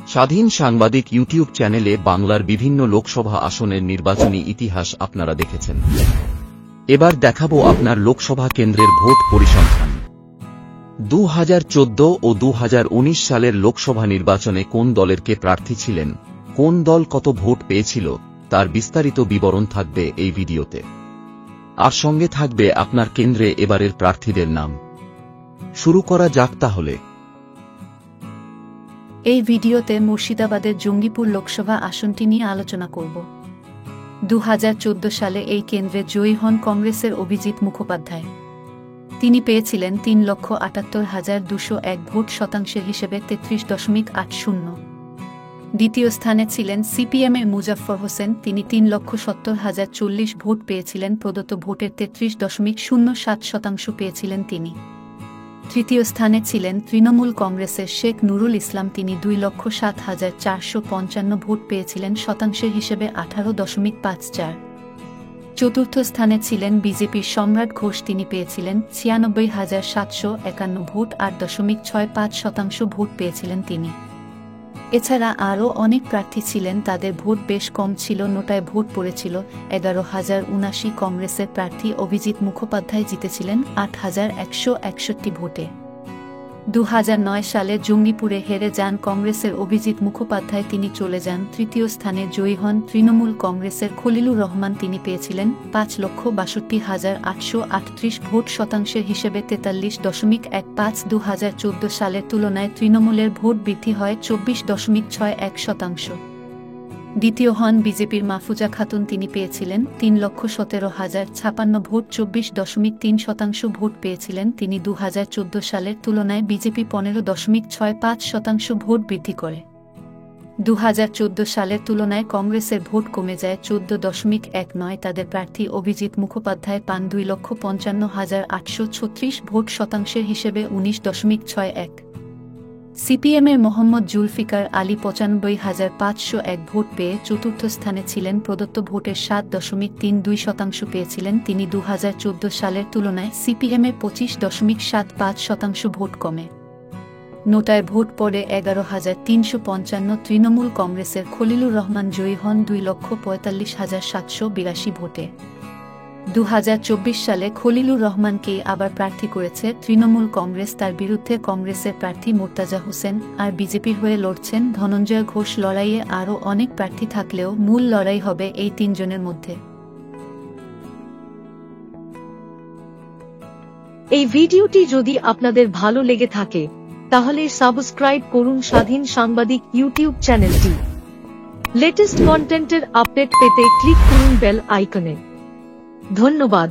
স্বাধীন সাংবাদিক ইউটিউব চ্যানেলে বাংলার বিভিন্ন লোকসভা আসনের নির্বাচনী ইতিহাস আপনারা দেখেছেন। এবার দেখাবো আপনার লোকসভা কেন্দ্রের ভোট পরিসংখ্যান। 2014 ও 2019 সালের লোকসভা নির্বাচনে কোন দলের কে প্রার্থী ছিলেন, কোন দল কত ভোট পেয়েছিল, তার বিস্তারিত বিবরণ থাকবে এই ভিডিওতে। আর সঙ্গে থাকবে আপনার কেন্দ্রে এবারের প্রার্থীদের নাম। শুরু করা যাক তাহলে। এই ভিডিওতে মুর্শিদাবাদের জঙ্গিপুর লোকসভা আসনটি নিয়ে আলোচনা করব। 2014 সালে এই কেন্দ্রে জয়ী হন কংগ্রেসের অভিজিৎ মুখোপাধ্যায়। তিনি পেয়েছিলেন 3,78,201 ভোট, শতাংশের হিসেবে 33.80। দ্বিতীয় স্থানে ছিলেন সিপিএমের মুজাফফর হোসেন। তিনি 3,70,040 ভোট পেয়েছিলেন, প্রদত্ত ভোটের 33.07% পেয়েছিলেন তিনি। তৃতীয় স্থানে ছিলেন তৃণমূল কংগ্রেসের শেখ নুরুল ইসলাম। তিনি 2,07,455 ভোট পেয়েছিলেন, শতাংশের হিসেবে 18.54। চতুর্থ স্থানে ছিলেন বিজেপির সম্রাট ঘোষ। তিনি পেয়েছিলেন 96,751 ভোট, 8.65% ভোট পেয়েছিলেন তিনি। এছাড়া আরও অনেক প্রার্থী ছিলেন, তাদের ভোট বেশ কম ছিল, নোটায় ভোট পড়েছিল 11,079। কংগ্রেসের প্রার্থী অভিজিৎ মুখোপাধ্যায় জিতেছিলেন 8,161 ভোটে। 2009 সালে জঙ্গিপুরে হেরে যান কংগ্রেসের অভিজিৎ মুখোপাধ্যায়। তিনি চলে যান তৃতীয় স্থানে। জয়ী হন তৃণমূল কংগ্রেসের খলিলুর রহমান। তিনি পেয়েছিলেন 5,62,838 ভোট, শতাংশের হিসেবে 43.15। 2014 সালের তুলনায় তৃণমূলের ভোট বৃদ্ধি হয় 24.61%। দ্বিতীয় হন বিজেপির মাহফুজা খাতুন। তিনি পেয়েছিলেন 3,17,056 ভোট, 24.3% ভোট পেয়েছিলেন তিনি। 2014 সালের তুলনায় বিজেপি 15.65% ভোট বৃদ্ধি করে। 2014 সালের তুলনায় কংগ্রেসের ভোট কমে যায় 14.19। তাদের প্রার্থী অভিজিৎ মুখোপাধ্যায় পান 2,55,836 ভোট, শতাংশের হিসেবে 19.61। সিপিএমের মোহাম্মদ জুলফিকার আলী 95,501 ভোট পেয়ে চতুর্থ স্থানে ছিলেন, প্রদত্ত ভোটের 7.32% পেয়েছিলেন তিনি। 2014 সালের তুলনায় সিপিএমের 25.75% ভোট কমে। নোটায় ভোট পড়ে 11,355। তৃণমূল কংগ্রেসের খলিলুর রহমান জয়ী হন 2,45,782 ভোটে। 2024 সালে খলিলুর রহমানকে আবার প্রার্থী করেছে তৃণমূল কংগ্রেস। তার বিরুদ্ধে কংগ্রেসের প্রার্থী মুর্তাজা হোসেন আর বিজেপির হয়ে লড়ছেন ধনঞ্জয় ঘোষ। লড়াইয়ে আরও অনেক প্রার্থী থাকলেও মূল লড়াই হবে এই তিনজনের মধ্যে। এই ভিডিওটি যদি আপনাদের ভালো লেগে থাকে তাহলে সাবস্ক্রাইব করুন স্বাধীন সাংবাদিক ইউটিউব চ্যানেলটি। লেটেস্ট কন্টেন্টের আপডেট পেতে ক্লিক করুন বেল আইকনে। ধন্যবাদ।